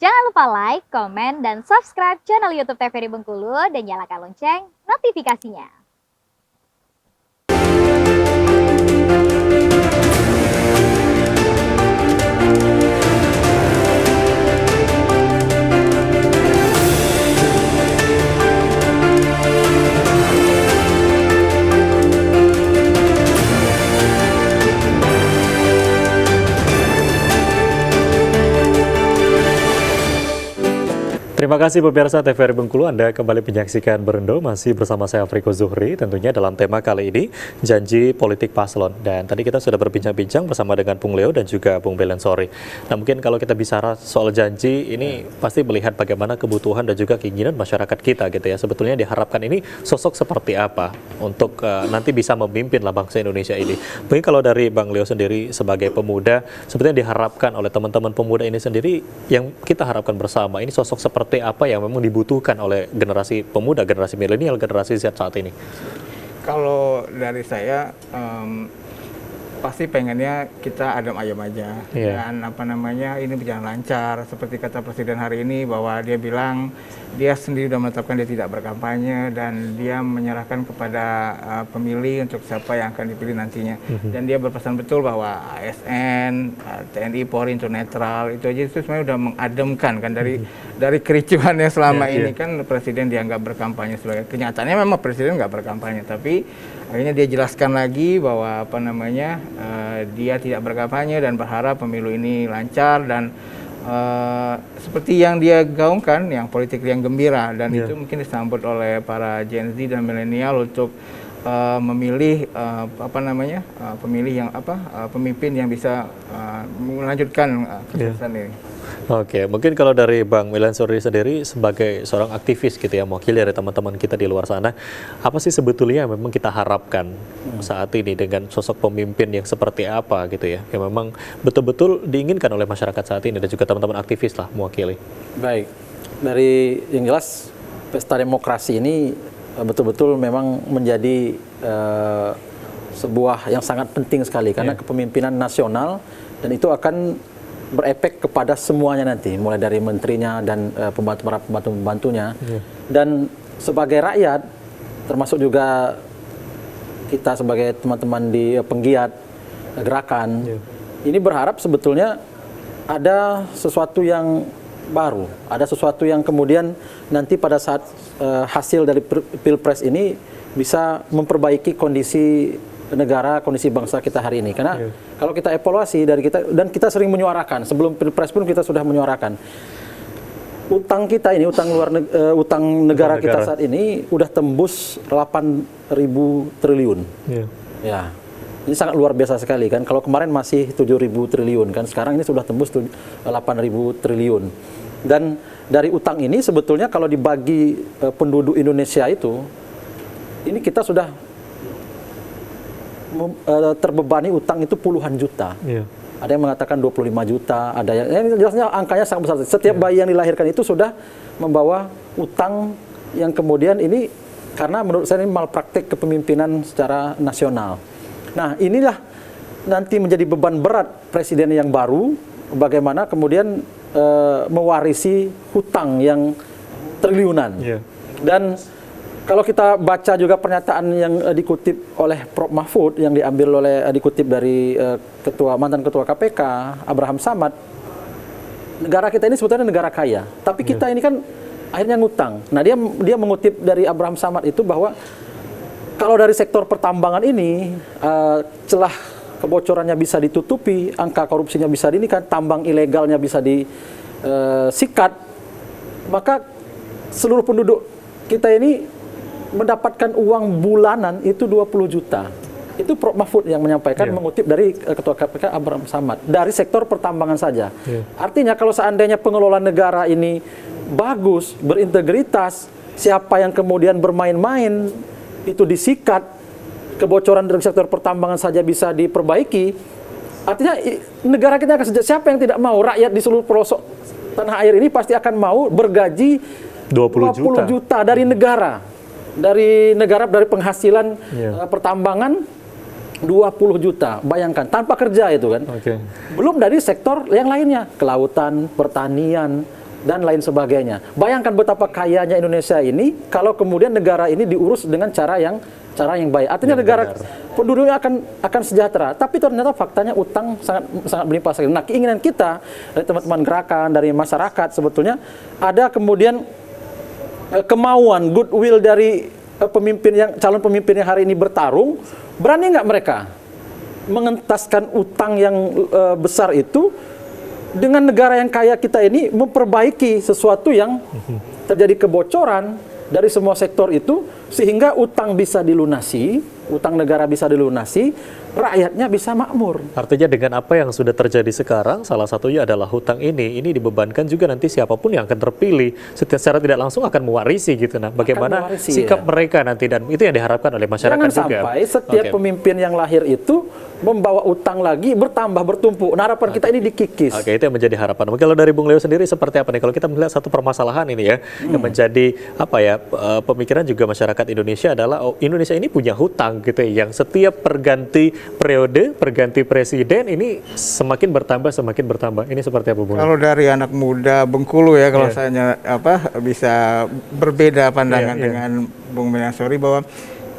Jangan lupa like, komen, dan subscribe channel YouTube TVRI Bengkulu dan nyalakan lonceng notifikasinya. Terima kasih pemirsa TVRI Bengkulu, Anda kembali menyaksikan Berendo, masih bersama saya Afriko Zuhri, tentunya dalam tema kali ini, janji politik paslon. Dan tadi kita sudah berbincang-bincang bersama dengan Bung Leo dan juga Bung Belensori. Nah mungkin kalau kita bicara soal janji, ini pasti melihat bagaimana kebutuhan dan juga keinginan masyarakat kita gitu ya. Sebetulnya diharapkan ini sosok seperti apa untuk nanti bisa memimpin lah bangsa Indonesia ini. Mungkin kalau dari Bang Leo sendiri sebagai pemuda, sebetulnya diharapkan oleh teman-teman pemuda ini sendiri, yang kita harapkan bersama, ini sosok seperti apa yang memang dibutuhkan oleh generasi pemuda, generasi milenial, generasi Z saat ini? Kalau dari saya pasti pengennya kita adem ayem aja, dan ini berjalan lancar. Seperti kata Presiden hari ini bahwa dia bilang dia sendiri sudah menetapkan dia tidak berkampanye dan dia menyerahkan kepada pemilih untuk siapa yang akan dipilih nantinya. Dan dia berpesan betul bahwa ASN, TNI, Polri itu netral. Itu aja itu sebenarnya sudah mengademkan kan dari kericuhannya selama ini kan Presiden dianggap berkampanye sebagai, kenyataannya memang Presiden nggak berkampanye, tapi akhirnya dia jelaskan lagi bahwa dia tidak berkampanye dan berharap pemilu ini lancar dan seperti yang dia gaungkan, yang politik yang gembira, dan itu mungkin disambut oleh para Gen Z dan milenial untuk memilih pemimpin yang bisa melanjutkan kesuksesan ini. Oke, mungkin kalau dari Bang Belensori sendiri sebagai seorang aktivis gitu ya, mewakili dari teman-teman kita di luar sana, apa sih sebetulnya yang memang kita harapkan saat ini dengan sosok pemimpin yang seperti apa gitu ya, yang memang betul-betul diinginkan oleh masyarakat saat ini dan juga teman-teman aktivis lah mewakili? Baik, dari yang jelas pesta demokrasi ini betul-betul memang menjadi sebuah yang sangat penting sekali karena kepemimpinan nasional, dan itu akan berefek kepada semuanya nanti, mulai dari menterinya dan pembantu-pembantunya. Dan sebagai rakyat, termasuk juga kita sebagai teman-teman di penggiat gerakan, ini berharap sebetulnya ada sesuatu yang baru, ada sesuatu yang kemudian nanti pada saat hasil dari Pilpres ini bisa memperbaiki kondisi negara, kondisi bangsa kita hari ini. Karena kalau kita evaluasi dari kita, dan kita sering menyuarakan, sebelum Pilpres pun kita sudah menyuarakan, utang kita ini, utang negara kita saat ini udah tembus 8.000 triliun. Ya, ini sangat luar biasa sekali kan. Kalau kemarin masih 7.000 triliun kan, sekarang ini sudah tembus 8.000 triliun. Dan dari utang ini sebetulnya kalau dibagi penduduk Indonesia itu, ini kita sudah terbebani utang itu puluhan juta. Ada yang mengatakan 25 juta, ada yang jelasnya angkanya sangat besar. Setiap bayi yang dilahirkan itu sudah membawa utang yang kemudian ini karena menurut saya ini malpraktik kepemimpinan secara nasional. Nah, inilah nanti menjadi beban berat presiden yang baru, bagaimana kemudian mewarisi hutang yang triliunan. Dan kalau kita baca juga pernyataan yang dikutip oleh Prof. Mahfud, yang dikutip dari mantan ketua KPK Abraham Samad, negara kita ini sebetulnya negara kaya, tapi kita ini kan akhirnya ngutang. Nah, dia mengutip dari Abraham Samad itu bahwa kalau dari sektor pertambangan ini celah kebocorannya bisa ditutupi, angka korupsinya bisa dinikan, tambang ilegalnya bisa disikat, maka seluruh penduduk kita ini mendapatkan uang bulanan itu 20 juta. Itu Prof. Mahfud yang menyampaikan, mengutip dari Ketua KPK Abraham Samad, dari sektor pertambangan saja. Artinya kalau seandainya pengelola negara ini bagus, berintegritas, siapa yang kemudian bermain-main itu disikat, kebocoran dari sektor pertambangan saja bisa diperbaiki, artinya negara kita akan siapa yang tidak mau, rakyat di seluruh pelosok tanah air ini pasti akan mau bergaji 20 juta dari negara. Dari penghasilan pertambangan 20 juta, bayangkan, tanpa kerja itu kan. Belum dari sektor yang lainnya, kelautan, pertanian, dan lain sebagainya. Bayangkan betapa kayanya Indonesia ini kalau kemudian negara ini diurus dengan cara yang baik. Artinya negara penduduknya akan sejahtera. Tapi ternyata faktanya utang sangat melimpah sekali. Nah, keinginan kita dari teman-teman gerakan, dari masyarakat sebetulnya ada kemudian kemauan, goodwill dari calon pemimpin yang hari ini bertarung. Berani nggak mereka mengentaskan utang yang besar itu dengan negara yang kaya kita ini memperbaiki sesuatu yang terjadi kebocoran dari semua sektor itu sehingga utang bisa dilunasi, utang negara bisa dilunasi, rakyatnya bisa makmur. Artinya dengan apa yang sudah terjadi sekarang, salah satunya adalah hutang ini dibebankan juga nanti siapapun yang akan terpilih secara tidak langsung akan mewarisi gitu. Nah, bagaimana sikap mereka nanti, dan itu yang diharapkan oleh masyarakat juga. Jangan sampai setiap pemimpin yang lahir itu membawa utang lagi bertambah bertumpuk. Nah, harapan kita ini dikikis. Oke, itu yang menjadi harapan. Mungkin kalau dari Bung Leo sendiri seperti apa nih? Kalau kita melihat satu permasalahan ini ya, yang menjadi pemikiran juga masyarakat Indonesia adalah Indonesia ini punya hutang gitu ya, yang setiap perganti periode, perganti presiden ini semakin bertambah. Ini seperti apa, Bung? Kalau dari anak muda Bengkulu ya, kalau saya bisa berbeda pandangan dengan Bung Menansori bahwa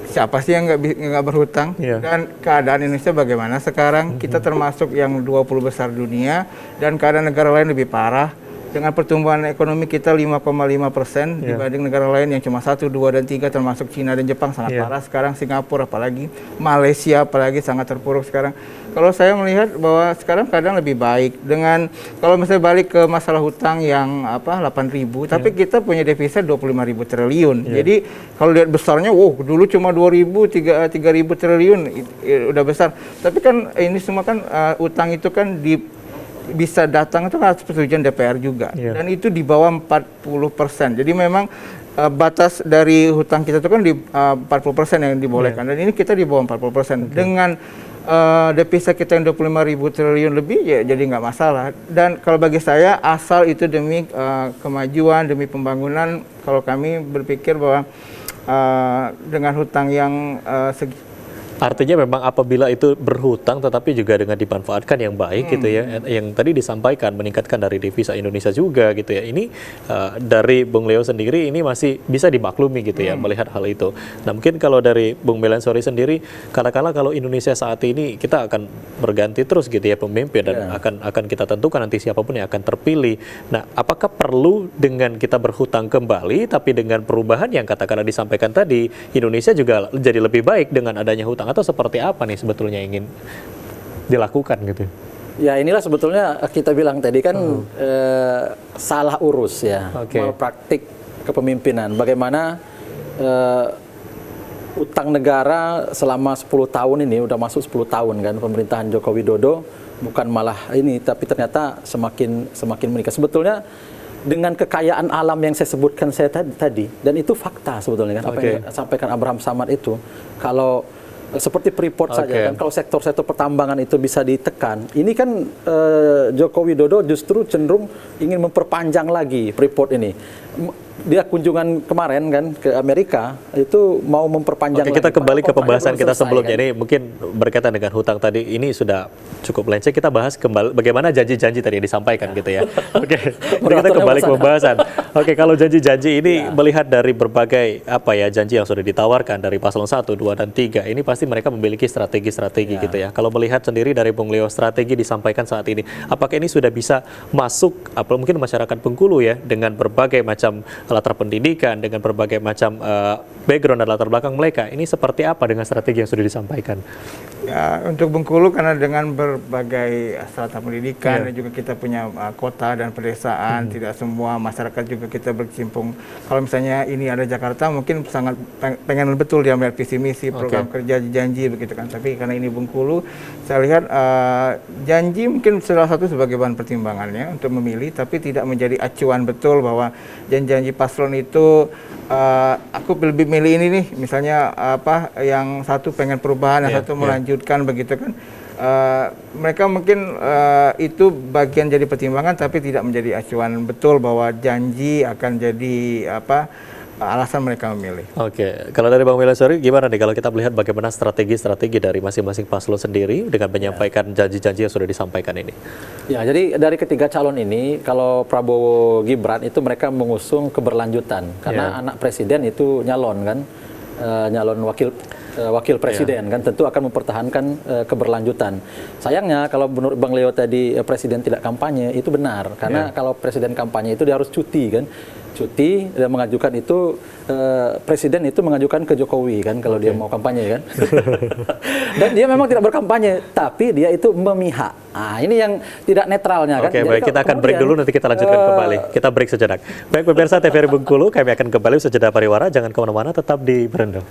siapa sih yang nggak berhutang? Dan keadaan Indonesia bagaimana sekarang? Kita termasuk yang 20 besar dunia dan keadaan negara lain lebih parah. Dengan pertumbuhan ekonomi kita 5,5% dibanding negara lain yang cuma 1, 2, dan 3 termasuk Cina dan Jepang sangat parah. Sekarang Singapura apalagi, Malaysia apalagi sangat terpuruk sekarang. Kalau saya melihat bahwa sekarang keadaan lebih baik dengan kalau misalnya balik ke masalah hutang yang 8.000, tapi kita punya devisa 25.000 triliun. Jadi kalau lihat besarnya, dulu cuma 3.000 triliun udah besar. Tapi kan ini semua kan utang itu kan bisa datang itu kan atas persetujuan DPR juga, dan itu di bawah 40%. Jadi memang batas dari hutang kita itu kan di 40% yang dibolehkan, dan ini kita di bawah 40%. Dengan devisa kita yang 25.000 triliun lebih, ya jadi nggak masalah. Dan kalau bagi saya, asal itu demi kemajuan, demi pembangunan, kalau kami berpikir bahwa dengan hutang yang artinya memang apabila itu berhutang tetapi juga dengan dimanfaatkan yang baik gitu ya, yang tadi disampaikan meningkatkan dari devisa Indonesia juga gitu ya, ini dari Bung Leo sendiri ini masih bisa dimaklumi gitu ya melihat hal itu. Nah, mungkin kalau dari Bung Menansori sendiri, katakanlah kalau Indonesia saat ini kita akan berganti terus gitu ya pemimpin, dan akan kita tentukan nanti siapapun yang akan terpilih. Nah, apakah perlu dengan kita berhutang kembali tapi dengan perubahan yang katakanlah disampaikan tadi, Indonesia juga jadi lebih baik dengan adanya hutang, atau seperti apa nih sebetulnya ingin dilakukan gitu? Ya, inilah sebetulnya kita bilang tadi kan salah urus ya, malpraktik kepemimpinan. Bagaimana utang negara selama 10 tahun ini, udah masuk 10 tahun kan pemerintahan Joko Widodo, bukan malah ini, tapi ternyata semakin meningkat. Sebetulnya dengan kekayaan alam yang saya sebutkan tadi, dan itu fakta sebetulnya kan, apa yang sampaikan Abraham Samad itu, kalau seperti Freeport saja kan, kalau sektor-sektor pertambangan itu bisa ditekan, ini kan Joko Widodo justru cenderung ingin memperpanjang lagi Freeport ini. Dia kunjungan kemarin kan ke Amerika itu mau memperpanjang. Kita kembali ke pembahasan kita sebelumnya ini, mungkin berkaitan dengan hutang tadi, ini sudah cukup lenceng. Kita bahas kembali bagaimana janji-janji tadi yang disampaikan gitu ya. Kita kembali ke pembahasan. Kalau janji-janji ini melihat dari berbagai janji yang sudah ditawarkan dari paslon 1, 2, dan 3, ini pasti mereka memiliki strategi-strategi gitu ya. Kalau melihat sendiri dari Bung Leo, strategi disampaikan saat ini, apakah ini sudah bisa masuk mungkin masyarakat Bengkulu ya, dengan berbagai macam latar pendidikan, dengan berbagai macam background dan latar belakang mereka, ini seperti apa dengan strategi yang sudah disampaikan? Ya, untuk Bengkulu karena dengan berbagai strata pendidikan dan juga kita punya kota dan pedesaan, tidak semua masyarakat juga kita berkecimpung. Kalau misalnya ini ada Jakarta, mungkin sangat pengen betul dia melihat visi misi, program kerja, janji begitu kan. Tapi karena ini Bengkulu, saya lihat janji mungkin salah satu sebagai bahan pertimbangannya untuk memilih, tapi tidak menjadi acuan betul bahwa janji-janji paslon itu aku lebih milih ini nih, misalnya yang satu pengen perubahan, yang satu melanjutkan begitu kan. Mereka mungkin itu bagian jadi pertimbangan, tapi tidak menjadi acuan betul bahwa janji akan jadi alasan mereka memilih. Oke, kalau dari Bang Wilasori gimana nih kalau kita melihat bagaimana strategi-strategi dari masing-masing paslon sendiri dengan menyampaikan janji-janji yang sudah disampaikan ini? Ya, jadi dari ketiga calon ini, kalau Prabowo Gibran itu mereka mengusung keberlanjutan karena anak presiden itu nyalon kan, nyalon wakil presiden kan, tentu akan mempertahankan keberlanjutan. Sayangnya kalau menurut Bang Leo tadi presiden tidak kampanye, itu benar karena kalau presiden kampanye itu dia harus cuti kan. Cuti dan mengajukan itu presiden itu mengajukan ke Jokowi kan kalau dia mau kampanye kan. Dan dia memang tidak berkampanye tapi dia itu memihak. Nah, ini yang tidak netralnya kan. Oke, baik, kita akan break dulu, nanti kita lanjutkan kembali. Kita break sejenak. Baik pemirsa TVRI Bengkulu, kami akan kembali sejenak pariwara, jangan kemana-mana, tetap di Berendo.